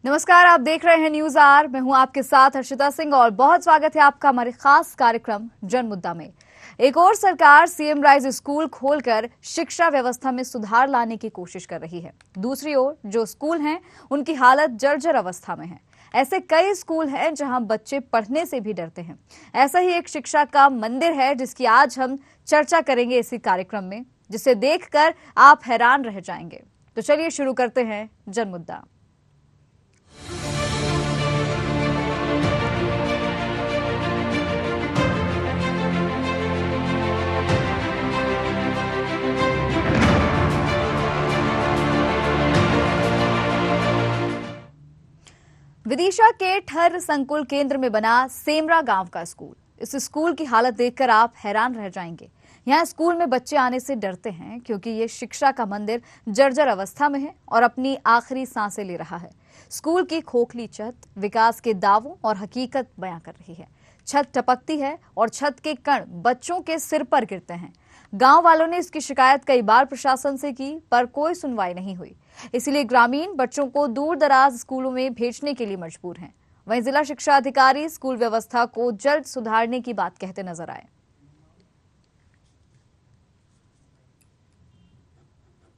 नमस्कार, आप देख रहे हैं न्यूज आर। मैं हूं आपके साथ हर्षिता सिंह और बहुत स्वागत है आपका हमारे खास कार्यक्रम जन मुद्दा में। एक और सरकार सीएम राइज स्कूल खोलकर शिक्षा व्यवस्था में सुधार लाने की कोशिश कर रही है। दूसरी ओर जो स्कूल हैं उनकी हालत जर्जर अवस्था में है। ऐसे कई स्कूल हैं जहां बच्चे पढ़ने से भी डरते हैं। ऐसा ही एक शिक्षा का मंदिर है जिसकी आज हम चर्चा करेंगे इसी कार्यक्रम में, जिसे देखकर आप हैरान रह जाएंगे। तो चलिए शुरू करते हैं जन मुद्दा। विदिशा के ठर संकुल केंद्र में बना सेमरा गांव का स्कूल। इस स्कूल की हालत देखकर आप हैरान रह जाएंगे। यहाँ स्कूल में बच्चे आने से डरते हैं क्योंकि ये शिक्षा का मंदिर जर्जर अवस्था में है और अपनी आखिरी सांसें ले रहा है। स्कूल की खोखली छत विकास के दावों और हकीकत बयां कर रही है। छत टपकती है और छत के कण बच्चों के सिर पर गिरते हैं। गांव वालों ने इसकी शिकायत कई बार प्रशासन से की पर कोई सुनवाई नहीं हुई। इसलिए ग्रामीण बच्चों को दूर दराज स्कूलों में भेजने के लिए मजबूर हैं। वहीं जिला शिक्षा अधिकारी स्कूल व्यवस्था को जल्द सुधारने की बात कहते नजर आए।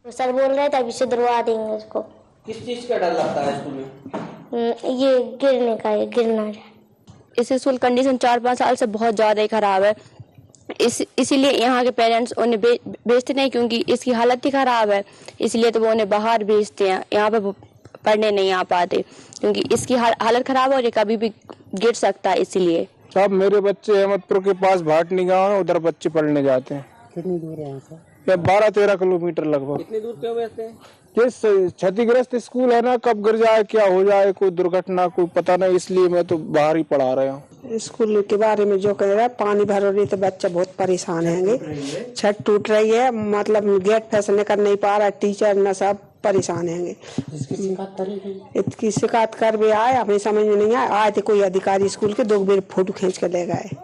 सर बोल रहे थे अभी से डरवा देंगे उसको। किस चीज का डर लगता है स्कूल में? ये गिरने का, ये गिरना है। इस स्कूल कंडीशन 4-5 साल से बहुत ज्यादा ही खराब है। इसीलिए यहाँ के पेरेंट्स उन्हें भेजते नहीं, क्योंकि इसकी हालत ही खराब है। इसलिए तो वो उन्हें बाहर भेजते हैं, यहाँ पे पढ़ने नहीं आ पाते क्योंकि इसकी हालत खराब हो रही, कभी भी गिर सकता है। इसीलिए सब मेरे बच्चे अहमदपुर के पास भाटनी गाँव है, उधर बच्चे पढ़ने जाते हैं। कितनी दूर है यहाँ से? 12-13 किलोमीटर लगभग। कितनी दूर क्यों भेजते हैं? ये क्षतिग्रस्त स्कूल है ना, कब गिर जाए क्या हो जाए, कोई दुर्घटना कोई पता नहीं, इसलिए मैं तो बाहर ही पढ़ा रहा हूँ। स्कूल के बारे में जो कह रहा है, पानी भर रही तो बच्चा बहुत परेशान है। छत टूट रही है, मतलब गेट फैसले कर नहीं पा रहा, टीचर न सब परेशान है। इसकी शिकायत कर भी आए, हमें समझ में नहीं आए थे कोई अधिकारी स्कूल के, 2 बार फोटो खींच कर ले गए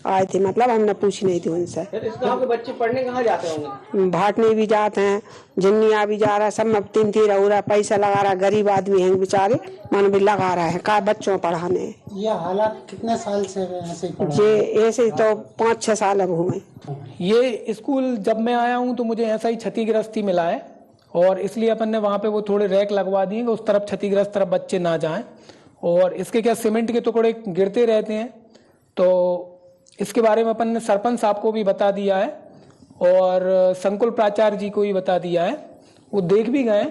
आए थे, मतलब हमने पूछ नहीं थी उनसे। इस गांव के बच्चे पढ़ने कहाँ जाते होंगे? भाटनी भी जाते हैं, झिन्निया भी जा रहा है, सब में 3-3 हो रहा, पैसा लगा रहा, गरीब आदमी है बेचारे, मन भी लगा रहा है का बच्चों पढ़ाने। ये हालात कितने साल से ऐसे ये ऐसे तो 5-6 साल अब हुए। ये स्कूल जब मैं आया हूँ तो मुझे ऐसा ही क्षतिग्रस्त ही मिला है और इसलिए अपन ने वहाँ पे वो थोड़े रैक लगवा दिए कि उस तरफ क्षतिग्रस्त तरफ बच्चे ना जाएं। और इसके क्या सीमेंट के टुकड़े गिरते रहते हैं, तो इसके बारे में अपन ने सरपंच साहब को भी बता दिया है और संकुल प्राचार्य जी को भी बता दिया है। वो देख भी गए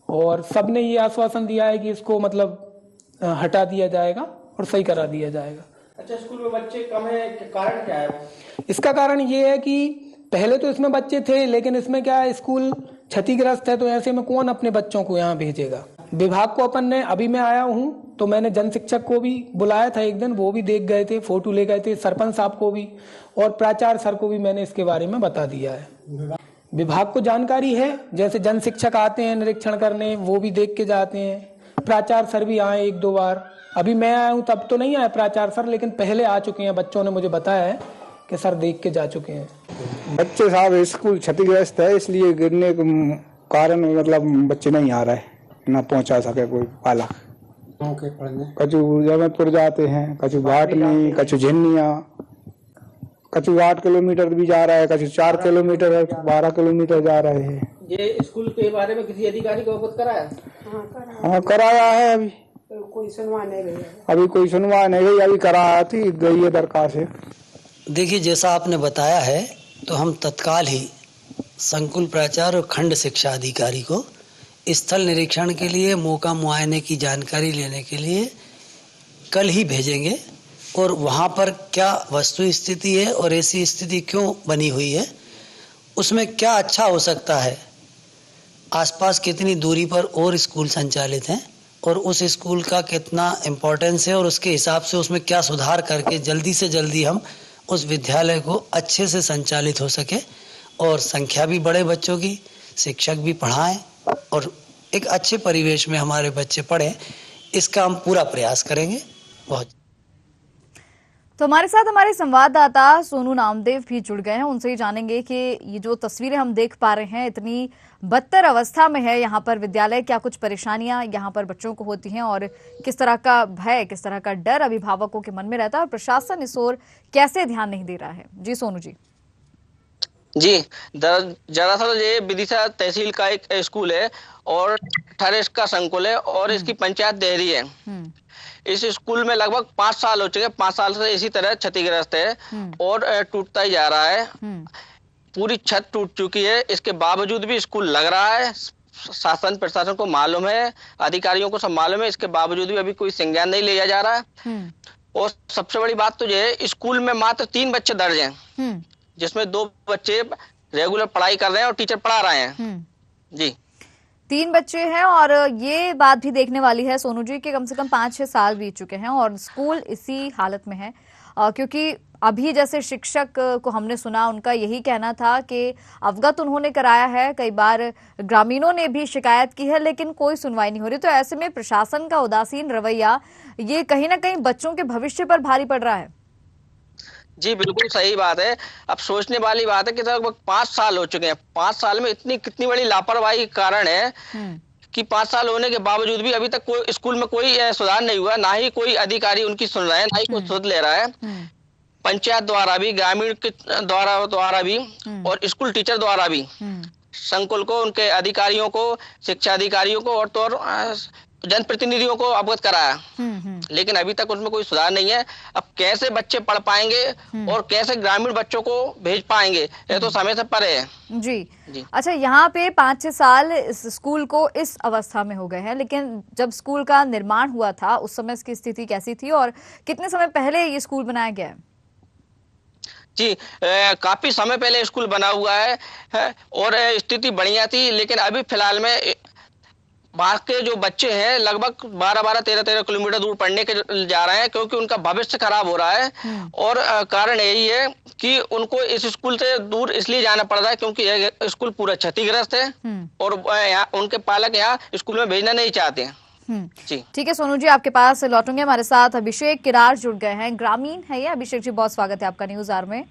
और सबने ये आश्वासन दिया है कि इसको मतलब हटा दिया जाएगा और सही करा दिया जाएगा। अच्छा, स्कूल में बच्चे कम है, कारण क्या है? इसका कारण ये है कि पहले तो इसमें बच्चे थे, लेकिन इसमें क्या है, स्कूल क्षतिग्रस्त है, तो ऐसे में कौन अपने बच्चों को यहाँ भेजेगा। विभाग को अपन ने, अभी मैं आया हूँ तो मैंने जन शिक्षक को भी बुलाया था एक दिन, वो भी देख गए थे, फोटो ले गए थे, सरपंच साहब को भी और प्राचार्य सर को भी मैंने इसके बारे में बता दिया है। विभाग को जानकारी है, जैसे जन शिक्षक आते हैं निरीक्षण करने, वो भी देख के जाते हैं। प्राचार्य सर भी आए 1-2 बार। अभी मैं आया हूँ तब तो नहीं आए प्राचार्य सर, लेकिन पहले आ चुके हैं, बच्चों ने मुझे बताया है कि सर देख के जा चुके हैं। बच्चे साहब स्कूल क्षतिग्रस्त है, इसलिए गिरने के कारण मतलब बच्चे नहीं आ रहे, ना पहुंचा सके कोई पालक। कचू अहमदपुर जाते हैं, कचू भाटनी, कचू झिन्निया, कचू 8 किलोमीटर भी जा रहा है, कचू 4 किलोमीटर, 12 किलोमीटर जा रहे हैं। ये स्कूल के बारे में किसी अधिकारी को अवगत कराया? हाँ कराया है, अभी कोई सुनवाई नहीं गई। अभी कराया थी, गई है दरखास्त। देखिए, जैसा आपने बताया है तो हम तत्काल ही संकुल प्राचार्य और खंड शिक्षा अधिकारी को स्थल निरीक्षण के लिए, मौका मुआयने की जानकारी लेने के लिए कल ही भेजेंगे और वहाँ पर क्या वस्तु स्थिति है और ऐसी स्थिति क्यों बनी हुई है, उसमें क्या अच्छा हो सकता है, आसपास कितनी दूरी पर और स्कूल संचालित हैं और उस स्कूल का कितना इम्पोर्टेंस है और उसके हिसाब से उसमें क्या सुधार करके जल्दी से जल्दी हम उस विद्यालय को अच्छे से संचालित हो सके और संख्या भी बढ़े बच्चों की, शिक्षक भी पढ़ाएं और एक अच्छे परिवेश में हमारे बच्चे पढ़ें, इसका हम पूरा प्रयास करेंगे। बहुत तो हमारे साथ हमारे संवाददाता सोनू नामदेव भी जुड़ गए हैं, उनसे ही जानेंगे कि ये जो तस्वीरें हम देख पा रहे हैं इतनी बदतर अवस्था में है यहाँ पर विद्यालय, क्या कुछ परेशानियां यहाँ पर बच्चों को होती हैं और किस तरह का भय, किस तरह का डर अभिभावकों के मन में रहता है और प्रशासन इस ओर कैसे ध्यान नहीं दे रहा है। जी सोनू जी। जी, दरअसल ये विदिशा तहसील का एक स्कूल है और ठरेस का संकुल है और इसकी पंचायत देहरी है। इस स्कूल में लगभग 5 साल हो चुके, 5 साल से इसी तरह क्षतिग्रस्त है और टूटता ही जा रहा है। पूरी छत टूट चुकी है, इसके बावजूद भी स्कूल लग रहा है। शासन प्रशासन को मालूम है, अधिकारियों को सब मालूम है, इसके बावजूद भी अभी कोई संज्ञान नहीं लिया जा रहा है। और सबसे बड़ी बात तो ये है, स्कूल में मात्र 3 बच्चे दर्ज हैं, जिसमें 2 बच्चे रेगुलर पढ़ाई कर रहे हैं और टीचर पढ़ा रहे हैं। जी, 3 बच्चे हैं और ये बात भी देखने वाली है सोनू जी कि कम से कम 5-6 साल बीत चुके हैं और स्कूल इसी हालत में है। क्योंकि अभी जैसे शिक्षक को हमने सुना, उनका यही कहना था कि अवगत उन्होंने कराया है, कई बार ग्रामीणों ने भी शिकायत की है लेकिन कोई सुनवाई नहीं हो रही। तो ऐसे में प्रशासन का उदासीन रवैया ये कहीं ना कहीं बच्चों के भविष्य पर भारी पड़ रहा है। जी बिल्कुल सही बात है। अब सोचने वाली बात है कि लगभग 5 साल हो चुके हैं। 5 साल में कितनी बड़ी लापरवाही के कारण है कि 5 साल होने के बावजूद भी अभी तक कोई स्कूल में कोई सुधार नहीं हुआ, ना ही कोई अधिकारी उनकी सुन रहा है, ना ही कोई सुध ले रहा है। पंचायत द्वारा भी, ग्रामीण के द्वारा भी और स्कूल टीचर द्वारा भी संकुल को, उनके अधिकारियों को, शिक्षा अधिकारियों को और तो जनप्रतिनिधियों को अवगत कराया, लेकिन अभी तक उसमें कोई सुधार नहीं है। अब कैसे बच्चे पढ़ पाएंगे और कैसे ग्रामीण बच्चों को भेज पाएंगे, ये तो समय से परे है। जी। अच्छा, यहाँ पे 5-6 साल इस स्कूल को इस अवस्था में हो गए हैं, लेकिन जब स्कूल का निर्माण हुआ था उस समय इसकी स्थिति कैसी थी और कितने समय पहले ये स्कूल बनाया गया है? जी, काफी समय पहले स्कूल बना हुआ है और स्थिति बढ़िया थी, लेकिन अभी फिलहाल में बाहर के जो बच्चे हैं लगभग 12-12, 13-13 किलोमीटर दूर पढ़ने के जा रहे हैं, क्योंकि उनका भविष्य खराब हो रहा है। और कारण यही है कि उनको इस स्कूल से दूर इसलिए जाना पड़ रहा है क्योंकि यह स्कूल पूरा क्षतिग्रस्त है और उनके पालक यहाँ स्कूल में भेजना नहीं चाहते हैं। जी ठीक है सोनू जी, आपके पास लौटूंगे। हमारे साथ अभिषेक किरार जुड़ गए हैं, ग्रामीण है ये। अभिषेक जी, बहुत स्वागत है आपका न्यूज आवर में।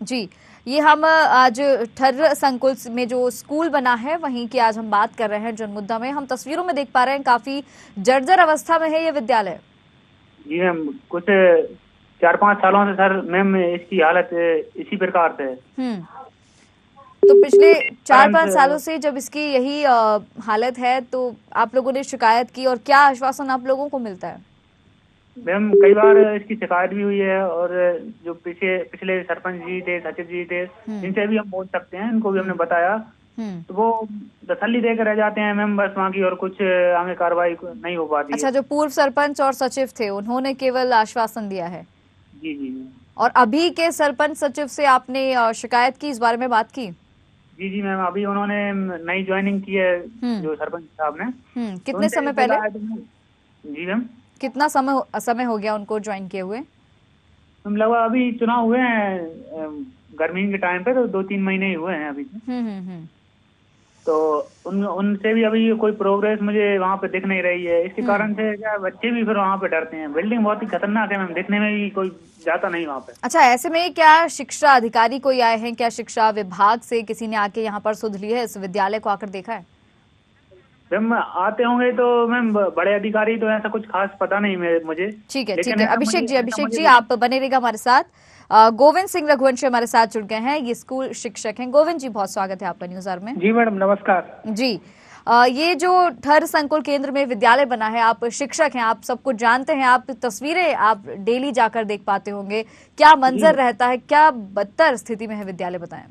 जी, ये हम आज ठर्र संकुल में जो स्कूल बना है वहीं की आज हम बात कर रहे हैं। जनमुद्दा में हम तस्वीरों में देख पा रहे हैं काफी जर्जर अवस्था में है ये विद्यालय। जी मैम, कुछ 4-5 सालों से सर मैम इसकी हालत इसी प्रकार से है। तो पिछले 4-5 सालों से जब इसकी यही हालत है तो आप लोगों ने शिकायत की और क्या आश्वासन आप लोगों को मिलता है? मैम कई बार इसकी शिकायत भी हुई है और जो पिछले सरपंच जी थे, सचिव जी थे, इनसे भी हम बोल सकते हैं, इनको भी हमने बताया तो वो तसल्ली देकर रह जाते हैं मैम, बस वहाँ की और कुछ आगे कार्रवाई नहीं हो पाती। अच्छा, जो पूर्व सरपंच और सचिव थे उन्होंने केवल आश्वासन दिया है? जी जी। और अभी के सरपंच सचिव से आपने शिकायत की, इस बारे में बात की? जी मैम, अभी उन्होंने नई ज्वाइनिंग की है जो सरपंच साहब ने। कितने समय पहले? जी मैम, कितना समय हो गया उनको ज्वाइन किए हुए? लगभग अभी चुनाव हुए हैं गर्मी के टाइम पे, तो 2-3 महीने ही हुए हैं अभी। तो उनसे भी अभी कोई प्रोग्रेस मुझे वहाँ पे दिख नहीं रही है। इसके कारण से क्या बच्चे भी फिर वहाँ पे डरते हैं। बिल्डिंग बहुत ही खतरनाक है मैम, दिखने में भी कोई जाता नहीं वहाँ पे। अच्छा, ऐसे में क्या शिक्षा अधिकारी कोई आए हैं? क्या शिक्षा विभाग से किसी ने आके यहाँ पर सुध ली है, इस विद्यालय को आकर देखा है? मैम आते होंगे तो मैम बड़े अधिकारी, तो ऐसा कुछ खास पता नहीं मुझे। ठीक है। अभिषेक जी आप बने रहिएगा हमारे साथ। गोविंद सिंह रघुवंशी हमारे साथ जुड़ गए हैं, ये स्कूल शिक्षक हैं। गोविंद जी, बहुत स्वागत है आपका न्यूज आवर में। जी मैडम, नमस्कार। जी, ये जो ठर्र संकुल केंद्र में विद्यालय बना है, आप शिक्षक हैं, आप सब कुछ जानते हैं, आप तस्वीरें आप डेली जाकर देख पाते होंगे, क्या मंजर रहता है, क्या बदतर स्थिति में है विद्यालय, बताएं।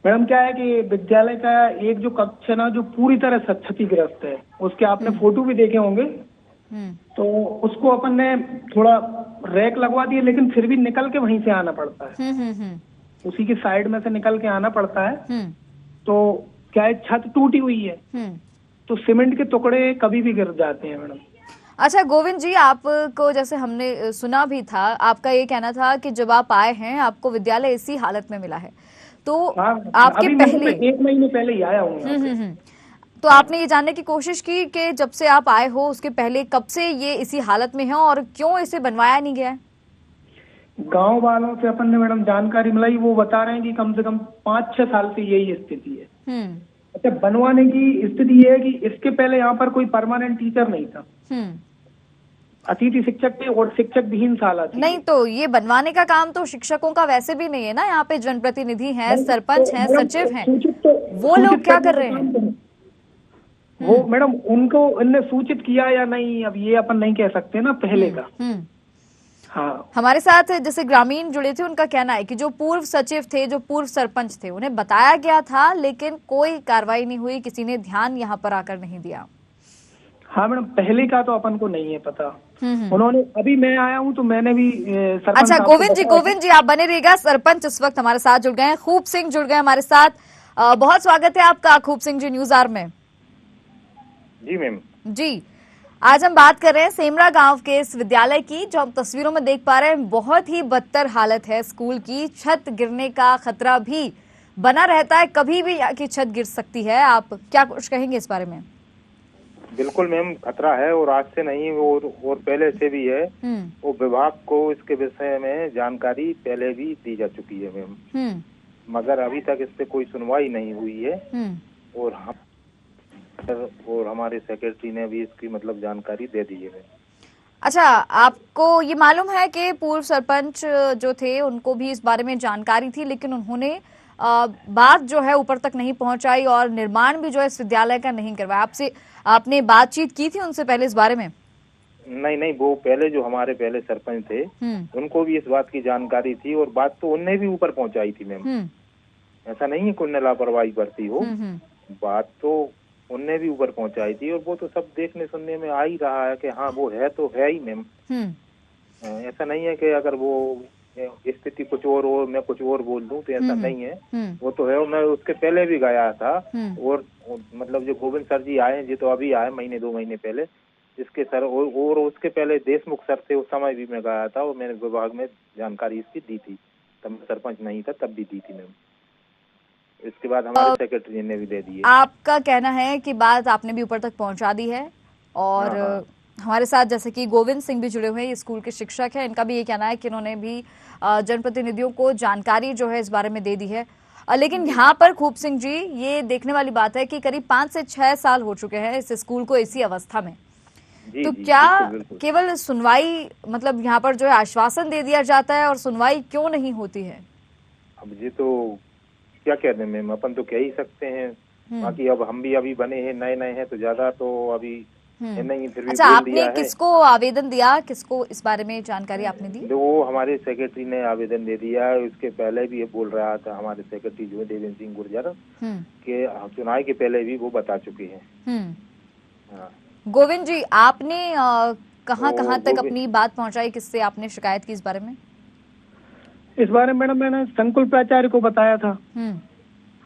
मैडम क्या है कि विद्यालय का एक जो कक्ष है ना, जो पूरी तरह क्षतिग्रस्त है, उसके आपने फोटो भी देखे होंगे। तो उसको अपन ने थोड़ा रैक लगवा दिए, लेकिन फिर भी निकल के वहीं से आना पड़ता है। उसी की साइड में से निकल के आना पड़ता है। तो क्या है, छत टूटी हुई है तो सीमेंट के टुकड़े कभी भी गिर जाते हैं मैडम। अच्छा गोविंद जी, आपको जैसे हमने सुना भी था, आपका ये कहना था कि जब आप आए हैं आपको विद्यालय इसी हालत में मिला है, तो आपके पहले 1 महीने पहले ही आया हूँ। तो आपने ये जानने की कोशिश की कि जब से आप आए हो उसके पहले कब से ये इसी हालत में है और क्यों इसे बनवाया नहीं गया है? गांव वालों से अपन ने मैडम जानकारी मिलाई, वो बता रहे हैं कि कम से कम 5-6 साल से यही स्थिति है। अच्छा, बनवाने की स्थिति ये है कि इसके पहले यहाँ पर कोई परमानेंट टीचर नहीं था, अतिथि शिक्षक थे और शिक्षक विहीन शाला थी। नहीं तो ये बनवाने का काम तो शिक्षकों का वैसे भी नहीं है ना, यहाँ पे जनप्रतिनिधि हैं, सरपंच हैं, सचिव हैं, वो लोग क्या कर रहे हैं? वो मैडम उनको इनने सूचित किया या नहीं, अब ये अपन नहीं कह सकते ना पहले का। हाँ, हमारे साथ जैसे ग्रामीण जुड़े थे, उनका कहना है कि जो पूर्व सचिव थे, जो पूर्व सरपंच थे, उन्हें बताया गया था लेकिन कोई कार्रवाई नहीं हुई, किसी ने ध्यान यहाँ पर आकर नहीं दिया। हाँ मैडम, पहले का तो अपन को नहीं है पता। उन्होंने, अभी मैं आया हूँ तो मैंने भी सरपंच। अच्छा गोविंद जी आप बने रहिएगा। सरपंच इस वक्त हमारे साथ जुड़ गए हैं, खूब सिंह जुड़ गए हमारे साथ। बहुत स्वागत है आपका खूब सिंह जी न्यूज आवर में। जी मैम। जी, आज हम बात कर रहे हैं सेमरा गांव के इस विद्यालय की, जो हम तस्वीरों में देख पा रहे हैं बहुत ही बदतर हालत है स्कूल की। छत गिरने का खतरा भी बना रहता है, कभी भी यहाँ की छत गिर सकती है। आप क्या कुछ कहेंगे इस बारे में? बिल्कुल मैम, खतरा है और आज से नहीं और पहले से भी है। वो विभाग को इसके विषय में जानकारी पहले भी दी जा चुकी है मैम, मगर अभी तक इस पे कोई सुनवाई नहीं हुई है। और हम और हमारे सेक्रेटरी ने भी इसकी मतलब जानकारी दे दी है। अच्छा, आपको ये मालूम है कि पूर्व सरपंच जो थे उनको भी इस बारे में जानकारी थी, लेकिन उन्होंने बात जो है ऊपर तक नहीं पहुंचाई और निर्माण भी जो है इस विद्यालय का नहीं करवाया। आपने बातचीत की थी उनसे पहले इस बारे में? नहीं, वो पहले जो हमारे पहले सरपंच थे उनको भी इस बात की जानकारी थी और बात तो उनने भी ऊपर पहुंचाई थी मैम। ऐसा नहीं है कि उनने लापरवाही बरती हो, बात तो उनने भी ऊपर पहुंचाई थी और वो तो सब देखने सुनने में आ ही रहा है कि हाँ वो है तो है ही मैम। ऐसा नहीं है कि अगर वो स्थिति कुछ और हो मैं कुछ और बोल दूं तो ऐसा नहीं है, वो तो है। मैं उसके पहले भी गया था और मतलब जो गोविंद सर जी आए, जो तो अभी आए महीने 2 महीने पहले, इसके सर और उसके पहले देशमुख सर थे, उस समय भी मैं गया था और मैंने विभाग में जानकारी इसकी दी थी, तब मैं सरपंच नहीं था तब भी दी थी मैम। इसके बाद हमारे सेक्रेटरी ने भी दे दी है। आपका कहना है कि बात आपने भी ऊपर तक पहुंचा दी है और हमारे साथ जैसे कि गोविंद सिंह भी जुड़े हुए हैं, ये स्कूल के शिक्षक हैं, इनका भी ये कहना है कि इन्होंने भी जनप्रतिनिधियों को जानकारी जो है इस बारे में दे दी है। लेकिन यहाँ पर खूब सिंह जी, ये देखने वाली बात है कि करीब 5 से 6 साल हो चुके हैं इस स्कूल को इसी अवस्था में। तो क्या केवल सुनवाई, मतलब यहाँ पर जो है आश्वासन दे दिया जाता है और सुनवाई क्यों नहीं होती है? अब जी तो क्या कह रहे हैं मैम, अपन तो कह ही सकते हैं, बाकी अब हम भी अभी बने हैं, नए हैं तो ज्यादा तो अभी नहीं। फिर भी अच्छा, आपने किसको आवेदन दिया, किसको इस बारे में जानकारी आपने दी? वो हमारे सेक्रेटरी ने आवेदन दे दिया है। उसके पहले भी ये बोल रहा था हमारे सेक्रेटरी जो है देवेंद्र सिंह गुर्जर के चुनाव के पहले भी वो बता चुके हैं। गोविंद जी, आपने कहाँ तक अपनी बात पहुंचाई, किससे आपने शिकायत की इस बारे में? इस बारे में मैडम मैंने संकुल प्राचार्य को बताया था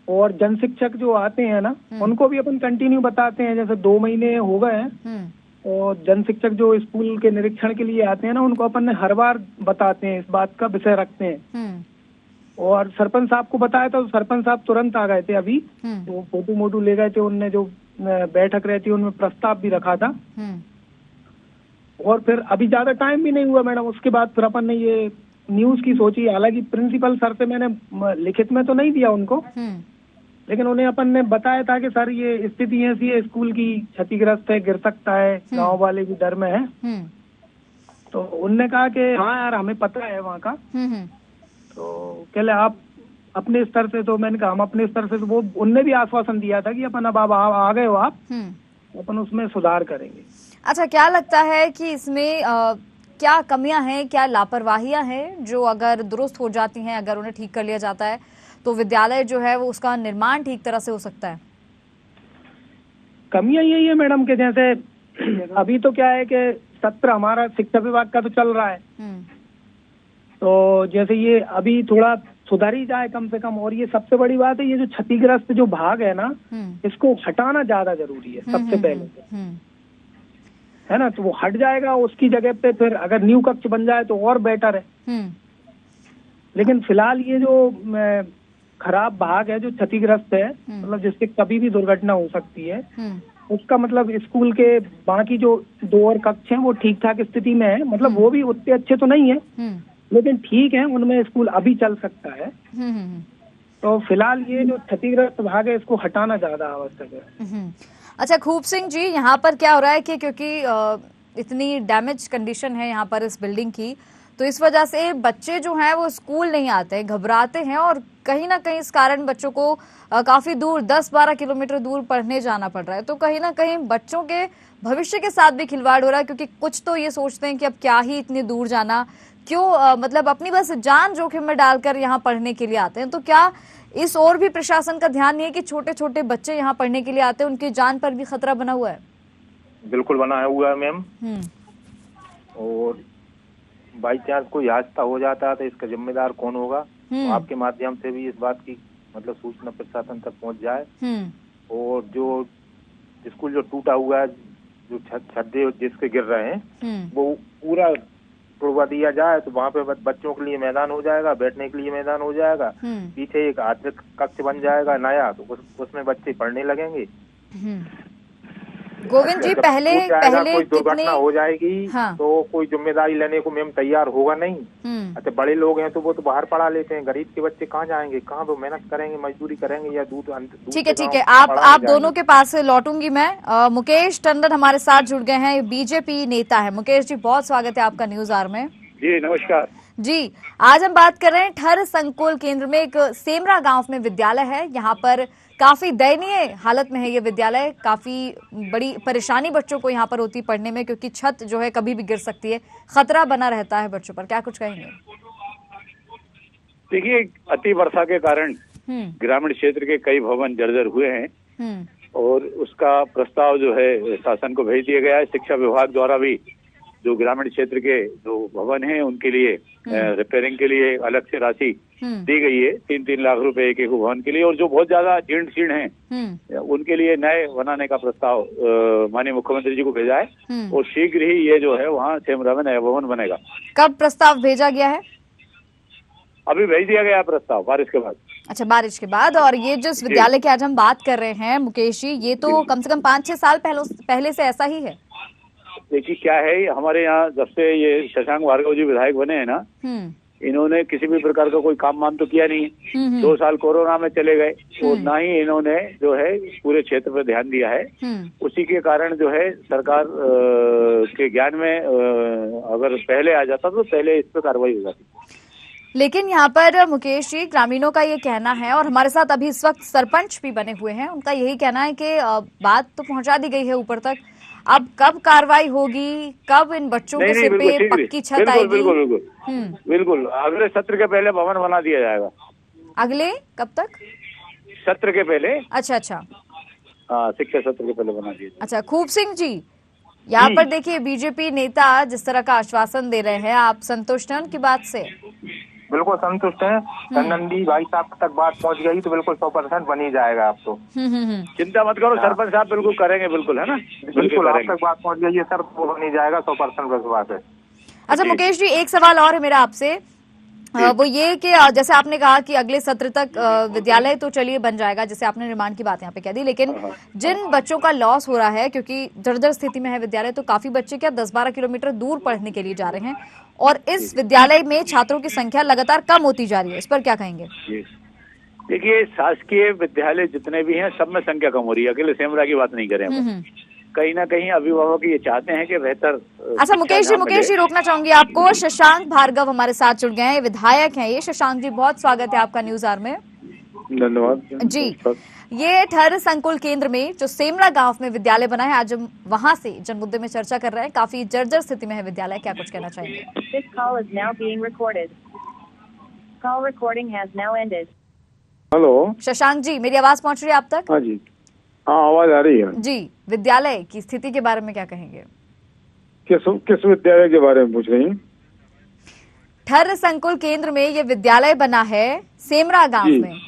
और जन शिक्षक जो आते हैं ना उनको भी अपन कंटिन्यू बताते हैं। जैसे 2 महीने हो गए हैं और जन शिक्षक जो स्कूल के निरीक्षण के लिए आते हैं ना उनको अपन ने हर बार बताते हैं, इस बात का विषय रखते हैं। और सरपंच साहब को बताया था तो सरपंच साहब तुरंत आ गए थे। अभी तो फोटो मोटो ले गए थे, उनने जो बैठक रहती है उनमें प्रस्ताव भी रखा था। और फिर अभी ज्यादा टाइम भी नहीं हुआ मैडम, उसके बाद फिर अपन ने ये न्यूज की सोची। हालांकि प्रिंसिपल सर से मैंने लिखित में तो नहीं दिया उनको, लेकिन उन्हें अपन ने बताया था कि सर ये स्थिति ऐसी है, स्कूल की क्षतिग्रस्त है, गिर सकता है, गांव वाले भी डर में है। तो उनने कहा कि हाँ यार हमें पता है वहाँ का। तो कहले आप अपने स्तर से, तो मैंने कहा हम अपने स्तर से, तो वो उनने भी आश्वासन दिया था कि अपन अब आ गए हो आप, अपन उसमें सुधार करेंगे। अच्छा, क्या लगता है कि इसमें क्या कमियां हैं, क्या लापरवाहियां हैं जो अगर दुरुस्त हो जाती हैं, अगर उन्हें ठीक कर लिया जाता है तो विद्यालय जो है वो उसका निर्माण ठीक तरह से हो सकता है? कमियां यही है मैडम के जैसे अभी तो क्या है कि सत्र हमारा शिक्षा विभाग का तो चल रहा है, तो जैसे ये अभी थोड़ा सुधारी जाए कम से कम। और ये सबसे बड़ी बात है, ये जो क्षतिग्रस्त जो भाग है ना इसको हटाना ज्यादा जरूरी है सबसे पहले, है ना। तो वो हट जाएगा, उसकी जगह पे फिर अगर न्यू कक्ष बन जाए तो और बेटर है। लेकिन फिलहाल ये जो खराब भाग है जो क्षतिग्रस्त है, मतलब जिससे कभी भी दुर्घटना हो सकती है, उसका मतलब स्कूल के बाकी जो 2 और कक्ष हैं वो ठीक ठाक स्थिति में है, मतलब वो भी उतने अच्छे तो नहीं है लेकिन ठीक है, उनमें स्कूल अभी चल सकता है। तो फिलहाल ये जो क्षतिग्रस्त भाग है इसको हटाना ज्यादा आवश्यक है। अच्छा खूब सिंह जी, यहाँ पर क्या हो रहा है कि क्योंकि इतनी डैमेज कंडीशन है यहाँ पर इस बिल्डिंग की, तो इस वजह से बच्चे जो हैं वो स्कूल नहीं आते हैं, घबराते हैं और कहीं ना कहीं इस कारण बच्चों को काफी दूर 10-12 किलोमीटर दूर पढ़ने जाना पड़ रहा है। तो कहीं ना कहीं बच्चों के भविष्य के साथ भी खिलवाड़ हो रहा है, क्योंकि कुछ तो ये सोचते हैं कि अब क्या ही इतनी दूर जाना, क्यों मतलब अपनी बस जान जोखिम में डालकर यहाँ पढ़ने के लिए आते हैं। तो क्या इस ओर भी प्रशासन का ध्यान नहीं है कि छोटे छोटे बच्चे यहाँ पढ़ने के लिए आते हैं, उनकी जान पर भी खतरा बना हुआ है? बिल्कुल बना हुआ है मैम, और बाई चांस कोई हादसा हो जाता है तो इसका जिम्मेदार कौन होगा? तो आपके माध्यम से भी इस बात की मतलब सूचना प्रशासन तक पहुंच जाए, और जो स्कूल जो टूटा हुआ है, जो छज्जे जिसके गिर रहे हैं वो पूरा तोड़वा दिया जाए, तो वहाँ पे बच्चों के लिए मैदान हो जाएगा, बैठने के लिए मैदान हो जाएगा, पीछे एक आधुनिक कक्ष बन जाएगा नया, तो उसमें बच्चे पढ़ने लगेंगे। गोविंद जी, पहले कोई दुर्घटना हो जाएगी तो कोई जिम्मेदारी लेने को मैम तैयार होगा नहीं। अच्छा बड़े लोग हैं तो वो तो बाहर पढ़ा लेते हैं, गरीब के बच्चे कहाँ जाएंगे, कहाँ वो मेहनत करेंगे, मजदूरी करेंगे या दूध। ठीक है, आप दोनों के पास से लौटूंगी मैं। मुकेश टंडन हमारे साथ जुड़ गए हैं, बीजेपी नेता है। मुकेश जी, बहुत स्वागत है आपका न्यूज आवर में। जी नमस्कार जी। आज हम बात कर रहे हैं ठर संकुल केंद्र में एक सेमरा गांव में विद्यालय है। यहाँ पर काफी दयनीय हालत में है ये विद्यालय, काफी बड़ी परेशानी बच्चों को यहाँ पर होती है पढ़ने में, क्योंकि छत जो है कभी भी गिर सकती है, खतरा बना रहता है बच्चों पर। क्या कुछ कहेंगे? देखिए, अति वर्षा के कारण ग्रामीण क्षेत्र के कई भवन जर्जर हुए हैं और उसका प्रस्ताव जो है शासन को भेज दिया गया है। शिक्षा विभाग द्वारा भी जो ग्रामीण क्षेत्र के जो भवन हैं उनके लिए रिपेयरिंग के लिए अलग से राशि दी गई है, 3-3 लाख रुपए एक भवन के लिए, और जो बहुत ज्यादा जीर्ण शीर्ण हैं उनके लिए नए बनाने का प्रस्ताव माननीय मुख्यमंत्री जी को भेजा है, और शीघ्र ही ये जो है वहाँ सेमरा में नया भवन बनेगा। कब प्रस्ताव भेजा गया है? अभी भेज दिया गया प्रस्ताव बारिश के बाद। अच्छा, बारिश के बाद। और ये जिस विद्यालय की आज हम बात कर रहे हैं मुकेश जी, ये तो कम से कम 5-6 साल पहले से ऐसा ही है। देखिए क्या है, हमारे यहाँ जब से ये शशांक भार्गव जी विधायक बने हैं ना, इन्होंने किसी भी प्रकार का कोई काम वाम तो किया नहीं है। 2 साल कोरोना में चले गए और ना ही इन्होंने जो है पूरे क्षेत्र पर ध्यान दिया है। उसी के कारण जो है सरकार के ज्ञान में अगर पहले आ जाता तो पहले इस पर कार्रवाई हो जाती। लेकिन यहाँ पर मुकेश जी, ग्रामीणों का ये कहना है, और हमारे साथ अभी इस वक्त सरपंच भी बने हुए हैं, उनका यही कहना है कि बात तो पहुंचा दी गई है ऊपर तक, अब कब कार्रवाई होगी, कब इन बच्चों के सिर पे पक्की छत आएगी? बिल्कुल अगले सत्र के पहले भवन बना दिया जाएगा। अगले कब तक? सत्र के पहले। अच्छा, हाँ, शिक्षा सत्र के पहले बना दिया। अच्छा, खूब सिंह जी, यहाँ पर देखिए बीजेपी नेता जिस तरह का आश्वासन दे रहे हैं, आप संतुष्ट हैं उनकी बात से? बिल्कुल संतुष्ट है। नंदी भाई साहब तक बात पहुंच गई तो बिल्कुल 100% बन ही जाएगा। आप तो चिंता मत करो, सरपंच साहब बिल्कुल करेंगे, बिल्कुल है ना, बिल्कुल आप तक बात पहुंच गई है सर, वो बन ही जाएगा, 100% विश्वास है। अच्छा मुकेश जी, एक सवाल और है मेरा आपसे, वो ये कि जैसे आपने कहा कि अगले सत्र तक विद्यालय तो चलिए बन जाएगा, जैसे आपने निर्माण की बात यहाँ पे कह दी, लेकिन जिन बच्चों का लॉस हो रहा है, क्योंकि जर्जर स्थिति में है विद्यालय, तो काफी बच्चे क्या 10-12 किलोमीटर दूर पढ़ने के लिए जा रहे हैं, और इस विद्यालय में छात्रों की संख्या लगातार कम होती जा रही है, इस पर क्या कहेंगे? देखिए, शासकीय विद्यालय जितने भी हैं सब में संख्या कम हो रही है, अकेले सेमरा की बात नहीं करें। कहीं ना कहीं अभिभावक ये चाहते हैं कि बेहतर। अच्छा मुकेश जी रोकना चाहूंगी आपको, शशांक भार्गव हमारे साथ जुड़ गए हैं, विधायक हैं ये। शशांक जी, बहुत स्वागत है आपका न्यूज आवर में। धन्यवाद जी। ये ठर संकुल केंद्र में जो सेमरा गांव में विद्यालय बना है, आज हम वहां से जन मुद्दे में चर्चा कर रहे हैं, काफी जर्जर स्थिति में है विद्यालय, क्या कुछ कहना चाहेंगे? हेलो शशांक जी, मेरी आवाज पहुंच रही है आप तक? हाँ जी, हाँ आवाज आ रही है जी। विद्यालय की स्थिति के बारे में क्या कहेंगे? किस विद्यालय के बारे में पूछ रही हैं? ठर संकुल केंद्र में ये विद्यालय बना है सेमरा गांव में।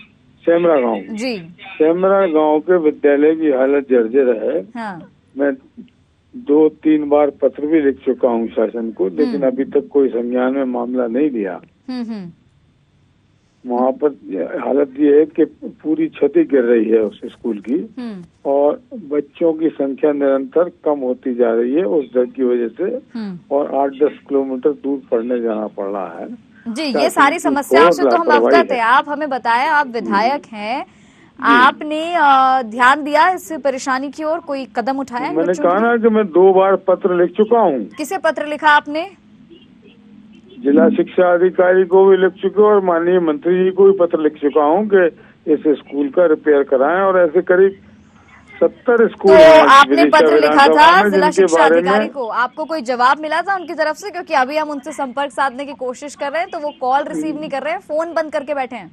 सेमरा गांव जी। सेमरा गांव के विद्यालय की हालत जर्जर है। हाँ। मैं 2-3 बार पत्र भी लिख चुका हूँ शासन को, लेकिन अभी तक कोई संज्ञान में मामला नहीं लिया। वहाँ पर हालत ये है कि पूरी क्षति गिर रही है उस स्कूल की और बच्चों की संख्या निरंतर कम होती जा रही है उस डर की वजह से और 8-10 किलोमीटर दूर पढ़ने जाना पड़ रहा है। जी, ये सारी समस्याओं से तो हम अवगत है। आप हमें बताएं, आप विधायक हैं, आपने ध्यान दिया इस परेशानी की ओर, कोई कदम उठाया? मैंने कहा ना कि मैं 2 बार पत्र लिख चुका हूँ। किसे पत्र लिखा आपने? जिला शिक्षा अधिकारी को भी लिख चुके और माननीय मंत्री जी को भी पत्र लिख चुका हूँ कि इस स्कूल का रिपेयर कराएं और ऐसे करीब 70 स्कूल। तो आपने पत्र लिखा था जिला शिक्षा अधिकारी को, आपको कोई जवाब मिला था उनकी तरफ से? क्योंकि अभी हम उनसे संपर्क साधने की कोशिश कर रहे हैं तो वो कॉल रिसीव नहीं कर रहे हैं, फोन बंद करके बैठे हैं।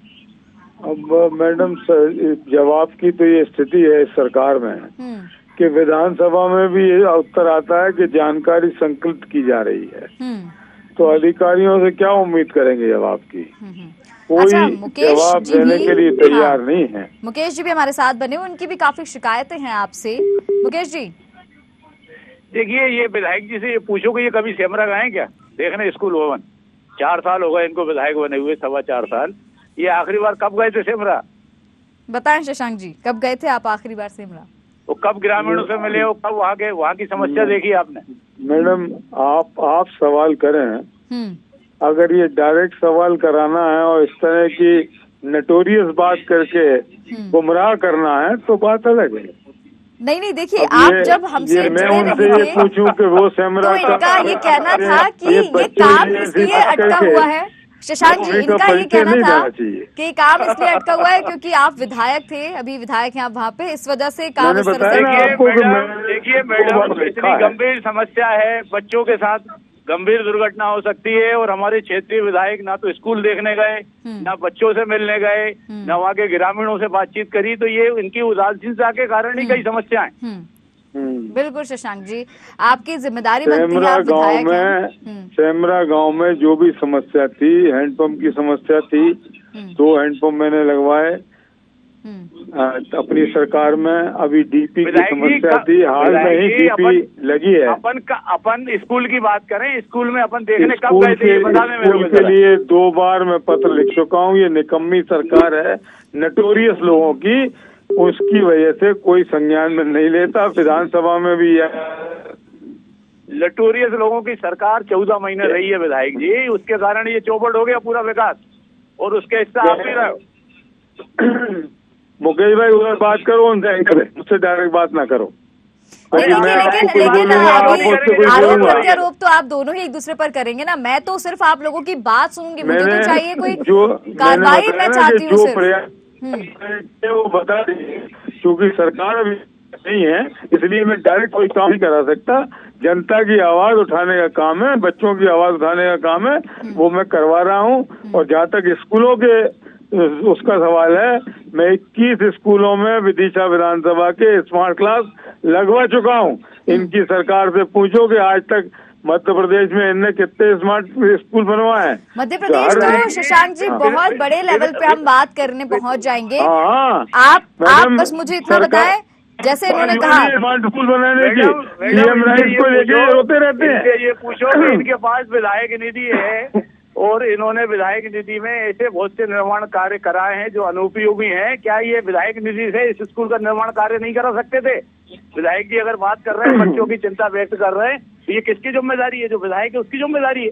अब मैडम जवाब की तो ये स्थिति है इस सरकार में कि विधानसभा में भी ये उत्तर आता है कि जानकारी संकलित की जा रही है, तो अधिकारियों से क्या उम्मीद करेंगे जवाब की? कोई जवाब देने के लिए तैयार नहीं है। मुकेश जी भी हमारे साथ बने हुए, उनकी भी काफी शिकायतें हैं आपसे। मुकेश जी, देखिए, ये विधायक जी से ये पूछो कि ये कभी सेमरा गए हैं क्या देखने स्कूल भवन? 4 साल हो गए इनको विधायक बने हुए, 4.25 साल। ये आखिरी बार कब गए थे सेमरा? बताएं शशांक जी, कब गए थे आप आखिरी बार सेमरा? वो कब ग्रामीणों से मिले हो, कब वहाँ की समस्या देखी आपने? मैडम आप सवाल करें, अगर ये डायरेक्ट सवाल कराना है और इस तरह की नटोरियस बात करके गुमराह करना है तो बात अलग है। नहीं, देखिए, आप जब हमसे मैं उनसे ये पूछूं कि वो सेमरा तो इनका ये कहना था कि ये काम इसलिए अटका हुआ है। शशांक जी, इनका ये कहना था कि काम इसलिए अटका हुआ है क्योंकि आप विधायक थे, अभी विधायक हैं आप वहाँ पे, इस वजह से काम इस तरह से। देखिए मैडम, इतनी गंभीर समस्या है, बच्चों के साथ गंभीर दुर्घटना हो सकती है और हमारे क्षेत्रीय विधायक ना तो स्कूल देखने गए, ना बच्चों से मिलने गए, ना वहाँ के ग्रामीणों से बातचीत करी, तो ये इनकी उदासीनता के कारण ही कई समस्याएं। बिल्कुल शशांक जी, आपकी जिम्मेदारी बनती है, आप विधायक हैं। सेमरा गांव में जो भी समस्या थी, हैंडपंप की समस्या थी, 2 हैंडपंप मैंने लगवाए अपनी सरकार में। अभी डीपी की समस्या थी, हाल में ही डीपी लगी है। अपन स्कूल की बात करें, स्कूल में अपन देखने कब गए थे? स्कूल के लिए 2 बार मैं पत्र लिख चुका हूँ। ये निकम्मी सरकार है, नटोरियस लोगों की, उसकी वजह से कोई संज्ञान में नहीं लेता। विधानसभा में भी नटोरियस लोगों की सरकार 14 महीने रही है विधायक जी, उसके कारण ये चौपट हो गया पूरा विकास और उसके हिस्सा आप भी रहे हो। मुकेश भाई उधर बात करो, उनसे मुझसे डायरेक्ट बात ना करो। लेकिन आरोप प्रत्यारोप तो आप दोनों ही एक दूसरे पर करेंगे ना, मैं तो सिर्फ आप लोगों की बात सुनूंगी, मुझे तो चाहिए कोई कार्रवाई मैं चाहती हूँ वो बता दीजिए, क्योंकि सरकार अभी नहीं है इसलिए मैं डायरेक्ट कोई काम नहीं करा सकता। जनता की आवाज उठाने का काम है, बच्चों की आवाज उठाने का काम है, वो मैं करवा रहा हूँ। और जहाँ तक स्कूलों के उसका सवाल है, मैं 21 स्कूलों में विदिशा विधानसभा के स्मार्ट क्लास लगवा चुका हूँ। इनकी सरकार से पूछो कि आज तक मध्य प्रदेश में इनने कितने स्मार्ट स्कूल बनवाए हैं। मध्य प्रदेश तो शशांक जी बहुत बड़े लेवल पे हम बात करने पहुंच जाएंगे। आप बस मुझे इतना बताएं, जैसे इन्होंने कहा स्मार्ट स्कूल बनाने की सीएम राइट को लेके रोते रहते हैं। ये पूछो कि इनके पास विधायक निधि है और इन्होंने विधायक निधि में ऐसे बहुत से निर्माण कार्य कराए हैं जो अनुपयोगी हैं। क्या ये विधायक निधि से इस स्कूल का निर्माण कार्य नहीं करा सकते थे? विधायक जी अगर बात कर रहे हैं, बच्चों की चिंता व्यक्त कर रहे हैं, तो ये किसकी जिम्मेदारी है? जो विधायक है उसकी जिम्मेदारी है।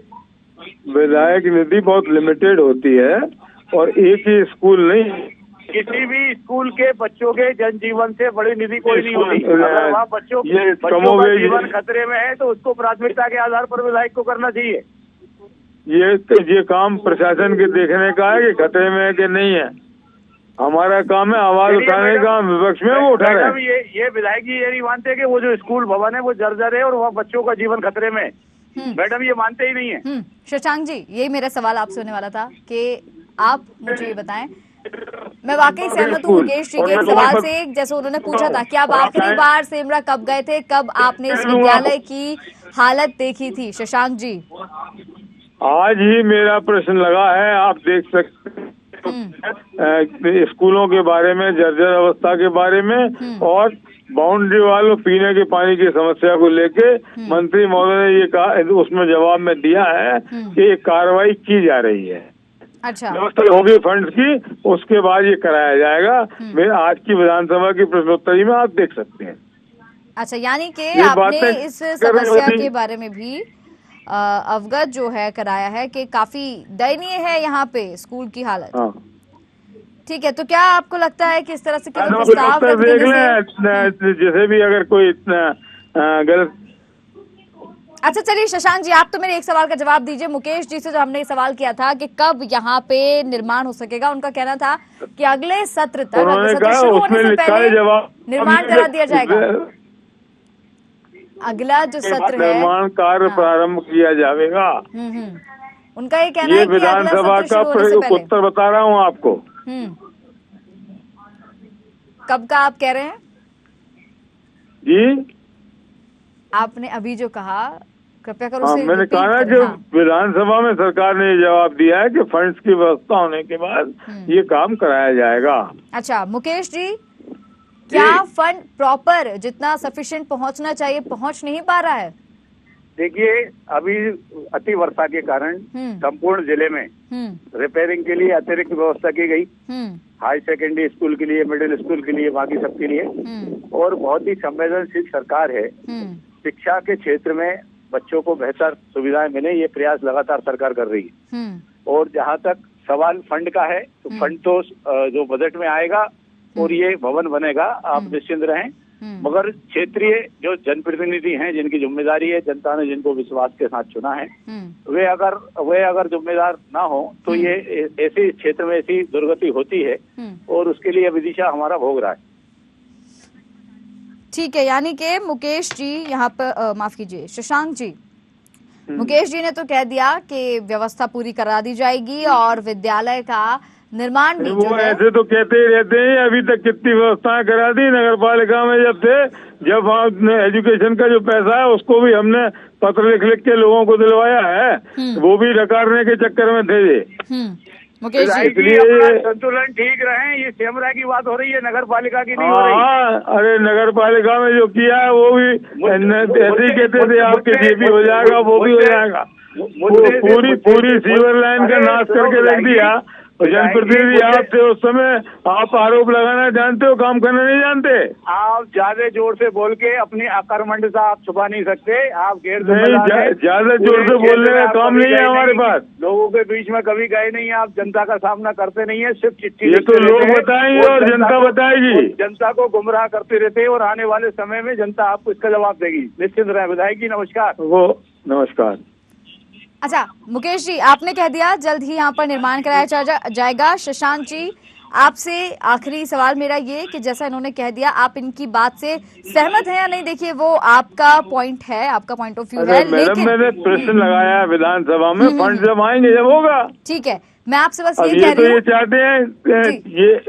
विधायक निधि बहुत लिमिटेड होती है और एक ही स्कूल नहीं, किसी भी स्कूल के बच्चों के जनजीवन से बड़ी निधि कोई नहीं होती। अगर वहाँ बच्चों का जीवन खतरे में है तो उसको प्राथमिकता के आधार पर विधायक को करना चाहिए। ये काम प्रशासन के देखने का है कि खतरे में है कि नहीं है। हमारा काम है आवाज उठाने का, विपक्ष में वो उठा रहे हैं। ये विधायक जी ये नहीं मानते कि वो जो स्कूल भवन है वो जर्जर है और वहाँ बच्चों का जीवन खतरे में। मैडम ये मानते ही नहीं है। शशांक जी, यही मेरा सवाल आपसे होने वाला था कि आप मुझे ये बताएं, मैं वाकई सहमत हूँ मुकेश जी के सवाल से। जैसे उन्होंने पूछा था कि आप आखिरी बार सेमरा कब गए थे, कब आपने इस विद्यालय की हालत देखी थी? शशांक जी, आज ही मेरा प्रश्न लगा है, आप देख सकते स्कूलों के बारे में, जर्जर अवस्था के बारे में और बाउंड्री वालों पीने के पानी की समस्या को लेके मंत्री महोदय ने ये कहा, उसमें जवाब में दिया है कि कार्रवाई की जा रही है। अच्छा, व्यवस्था होगी फंड्स की, उसके बाद ये कराया जाएगा। मैं आज की विधानसभा की प्रश्नोत्तरी में आप देख सकते हैं। अच्छा, यानी कि आपने इस समस्या के बारे में भी अवगत जो है कराया है कि काफी दयनीय है यहाँ पे स्कूल की हालत। हाँ। ठीक है, तो क्या आपको लगता है कि इस तरह से केवल प्रस्ताव रख देख देने से जैसे भी अगर कोई गलत। अच्छा चलिए शशांक जी, आप तो मेरे एक सवाल का जवाब दीजिए। मुकेश जी से जो हमने सवाल किया था कि कब यहाँ पे निर्माण हो सकेगा, उनका कहना था कि अगले सत्र तक, अगले सत्र शुरू होने से पहले निर्माण करा दिया जाएगा। अगला जो सत्र है निर्माण कार्य प्रारंभ किया जाएगा। उनका ये कहना है कि विधानसभा का उत्तर बता रहा हूँ आपको। कब का आप कह रहे हैं जी? आपने अभी जो कहा, कृपया करो। मैंने कहा ना कि विधानसभा में सरकार ने जवाब दिया है कि फंड्स की व्यवस्था होने के बाद ये काम कराया जाएगा। अच्छा मुकेश जी, क्या फंड प्रॉपर जितना सफिशिएंट पहुंचना चाहिए पहुंच नहीं पा रहा है? देखिए, अभी अति वर्षा के कारण संपूर्ण जिले में रिपेयरिंग के लिए अतिरिक्त व्यवस्था की गई, हाई सेकेंडरी स्कूल के लिए, मिडिल स्कूल के लिए, बाकी सबके लिए। और बहुत ही संवेदनशील सरकार है। शिक्षा के क्षेत्र में बच्चों को बेहतर सुविधाएं मिले, ये प्रयास लगातार सरकार कर रही है। और जहाँ तक सवाल फंड का है, तो फंड तो जो बजट में आएगा और ये भवन बनेगा, आप निश्चिंत रहें। मगर क्षेत्रीय जो जनप्रतिनिधि हैं, जिनकी जिम्मेदारी है, जनता ने जिनको विश्वास के साथ चुना है, वे अगर जिम्मेदार ना हो तो ये ऐसे क्षेत्र में ऐसी दुर्गति होती है और उसके लिए विदिशा हमारा भोग रहा है। ठीक है, यानी कि मुकेश जी यहाँ पर माफ कीजिए शशांक जी, मुकेश जी ने तो कह दिया कि व्यवस्था पूरी करा दी जाएगी और विद्यालय का निर्माण भी वो ऐसे तो कहते ही रहते हैं। अभी तक कितनी व्यवस्थाएं करा दी नगर पालिका में जब वहाँ एजुकेशन का जो पैसा है उसको भी हमने पत्र लिख के लोगों को दिलवाया है, वो भी डकारने के चक्कर में थे ये। मुकेश जी, इसलिए संतुलन ठीक रहे, ये सेमरा की बात हो रही है, नगर पालिका की नहीं हो रही। हाँ, अरे नगर पालिका में जो किया है वो भी ऐसे ही कहते थे आपके ये भी हो जाएगा, वो भी हो जाएगा। पूरी सीवर लाइन का नाश करके रख दिया। जनप्रतिनिधि आपसे उस समय आप आरोप लगाना जानते हो, काम करना नहीं जानते। आप ज्यादा जोर से बोल के अपनी आकर्मण्यता आप छुपा नहीं सकते। आप ज्यादा जोर से बोलने का काम नहीं है हमारे पास। लोगों के बीच में कभी गए नहीं है, आप जनता का सामना करते नहीं है, सिर्फ चिट्ठी। ये तो लोग बताएंगे और जनता बताएगी। जनता को गुमराह करते रहते हैं और आने वाले समय में जनता आपको इसका जवाब देगी, निश्चित रहे। विधायक जी नमस्कार। वो नमस्कार। अच्छा मुकेश जी, आपने कह दिया जल्द ही यहाँ पर निर्माण कराया जाएगा। शशांक जी, आपसे आखिरी सवाल मेरा ये कि जैसा इन्होंने कह दिया, आप इनकी बात से सहमत हैं या नहीं? देखिए वो आपका पॉइंट है, आपका पॉइंट ऑफ व्यू है, लेकिन मैंने प्रश्न लगाया विधानसभा में, फंड जब आएंगे जब होगा। ठीक है, मैं आपसे बस ये कह रही हूँ। ये चाहते हैं,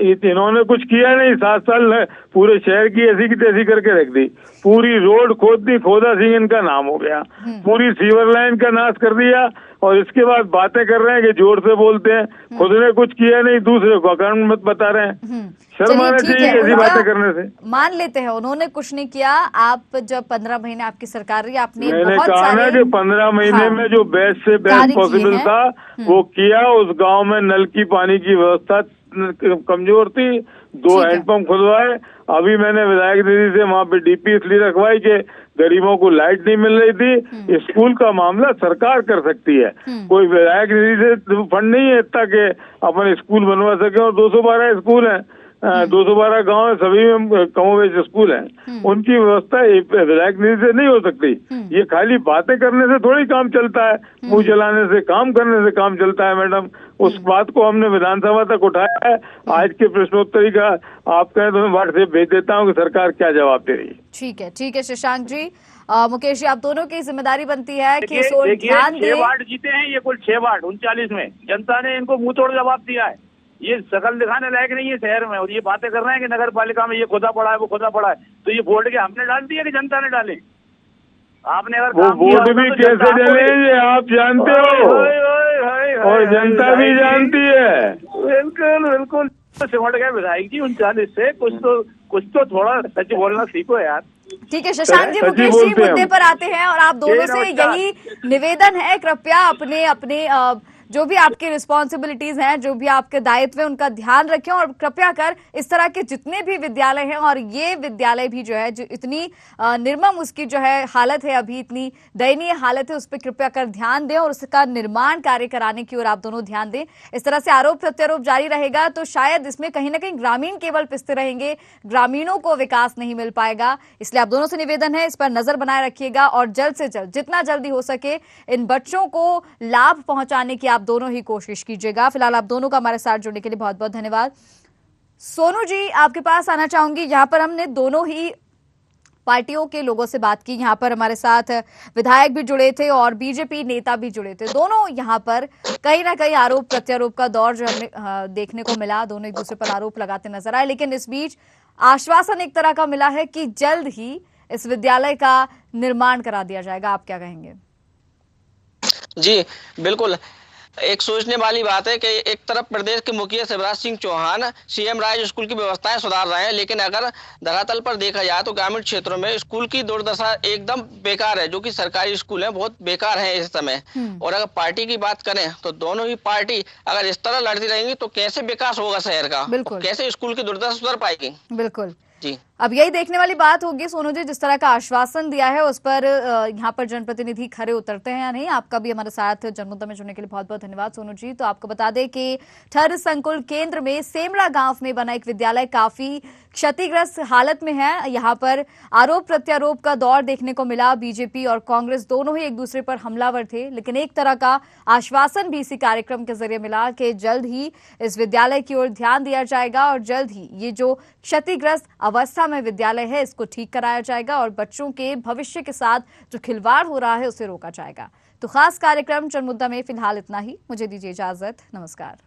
ये इन्होंने कुछ किया नहीं। 7 साल पूरे शहर की ऐसी की तैसी करके रख दी, पूरी रोड खोद दी, खोदा सिंह इनका नाम हो गया, पूरी सीवर लाइन का नाश कर दिया। और इसके बाद बातें कर रहे हैं कि जोर से बोलते हैं, खुद ने कुछ किया नहीं, दूसरे को कारण मत बता रहे हैं। शर्म आना चाहिए ऐसी बातें करने से। मान लेते हैं उन्होंने कुछ नहीं किया। आप जब 15 महीने आपकी सरकार रही, आपने मैंने कहा ना कि 15 महीने में जो बेस्ट से बेस्ट पॉसिबल था वो किया। उस गांव में नल की पानी की व्यवस्था कमजोर थी, 2 हैंडपंप खुदवाए। अभी मैंने विधायक दीदी से वहाँ पे डीपी इसलिए रखवाई कि गरीबों को लाइट नहीं मिल रही थी। स्कूल का मामला सरकार कर सकती है, कोई विधायक दीदी से फंड नहीं है इतना कि अपन स्कूल बनवा सके। और 212 स्कूल हैं, 212 गांव है, सभी में कमोबेश स्कूल हैं। उनकी व्यवस्था विधायक निधि से नहीं हो सकती। ये खाली बातें करने से थोड़ी काम चलता है, मुंह चलाने से, काम करने से काम चलता है मैडम। उस बात को हमने विधानसभा तक उठाया है। आज के प्रश्नोत्तरी का आप कहें तो मैं व्हाट्सएप भेज देता हूँ कि सरकार क्या जवाब दे रही है। ठीक है शशांक जी, मुकेश जी, आप दोनों की जिम्मेदारी बनती है कि ध्यान दें। 6 वार्ड जीते हैं ये, कुल 6 वार्ड 39 में जनता ने इनको मुंह तोड़ जवाब दिया है। ये शकल दिखाने लायक नहीं है शहर में, और ये बातें कर रहे हैं कि नगर पालिका में ये खुदा पड़ा है, वो खुदा पड़ा है। तो ये वोट के हमने डाल दिया कि जनता ने डाले? आपने अगर वो वोट भी कैसे डाले ये आप जानते हो, और जनता भी जानती है। बिल्कुल सिमट गए विधायक जी 39 से। कुछ तो थोड़ा सच बोलना सीखो यार। ठीक है शशांक जी, मुकेश जी मुद्दे पर आते हैं और आप दोनों से यही निवेदन है, कृपया अपने जो भी आपकी रिस्पॉन्सिबिलिटीज हैं, जो भी आपके दायित्व है, उनका ध्यान रखें और कृपया कर इस तरह के जितने भी विद्यालय हैं, और ये विद्यालय भी जो है, जो इतनी निर्मम उसकी जो है हालत है, अभी इतनी दयनीय हालत है, उस पर कृपया कर ध्यान दें और उसका निर्माण कार्य कराने की ओर आप दोनों ध्यान दें। इस तरह से आरोप प्रत्यारोप जारी रहेगा तो शायद इसमें कहीं ना कहीं ग्रामीण केवल पिसते रहेंगे, ग्रामीणों को विकास नहीं मिल पाएगा। इसलिए आप दोनों से निवेदन है, इस पर नजर बनाए रखिएगा और जल्द से जल्द, जितना जल्दी हो सके, इन बच्चों को लाभ पहुंचाने की आप दोनों ही कोशिश कीजिएगा। फिलहाल आप दोनों का हमारे साथ जुड़ने के लिए बहुत बहुत धन्यवाद। सोनू जी, आपके पास आना चाहूंगी। यहाँ पर हमने दोनों ही पार्टियों के लोगों से बात की, यहाँ पर हमारे साथ विधायक भी जुड़े थे और बीजेपी नेता भी जुड़े थे। दोनों यहाँ पर कहीं ना कहीं आरोप प्रत्यारोप का दौर जो हमें देखने को मिला, दोनों एक दूसरे पर आरोप लगाते नजर आए, लेकिन इस बीच आश्वासन एक तरह का मिला है कि जल्द ही इस विद्यालय का निर्माण करा दिया जाएगा। आप क्या कहेंगे? जी बिल्कुल, एक सोचने वाली बात है कि एक तरफ प्रदेश के मुखिया शिवराज सिंह चौहान सीएम राज स्कूल की व्यवस्थाएं सुधार रहे हैं, लेकिन अगर धरातल पर देखा जाए तो ग्रामीण क्षेत्रों में स्कूल की दुर्दशा एकदम बेकार है। जो कि सरकारी स्कूल हैं बहुत बेकार हैं इस समय। और अगर पार्टी की बात करें तो दोनों ही पार्टी अगर इस तरह लड़ती रहेंगी तो कैसे विकास होगा शहर का, कैसे स्कूल की दुर्दशा सुधर पाएगी? बिल्कुल जी, अब यही देखने वाली बात होगी सोनू जी, जिस तरह का आश्वासन दिया है उस पर यहाँ पर जनप्रतिनिधि खरे उतरते हैं या नहीं। आपका भी हमारे साथ जनमुद्दा में जुड़ने के लिए बहुत बहुत धन्यवाद सोनू जी। तो आपको बता दें कि ठर संकुल केंद्र में सेमरा गांव में बना एक विद्यालय काफी क्षतिग्रस्त हालत में है। यहाँ पर आरोप प्रत्यारोप का दौर देखने को मिला। बीजेपी और कांग्रेस दोनों ही एक दूसरे पर हमलावर थे, लेकिन एक तरह का आश्वासन भी इसी कार्यक्रम के जरिए मिला कि जल्द ही इस विद्यालय की ओर ध्यान दिया जाएगा और जल्द ही ये जो क्षतिग्रस्त अवस्था में विद्यालय है इसको ठीक कराया जाएगा और बच्चों के भविष्य के साथ जो खिलवाड़ हो रहा है उसे रोका जाएगा। तो खास कार्यक्रम जनमुद्दा में फिलहाल इतना ही। मुझे दीजिए इजाजत। नमस्कार।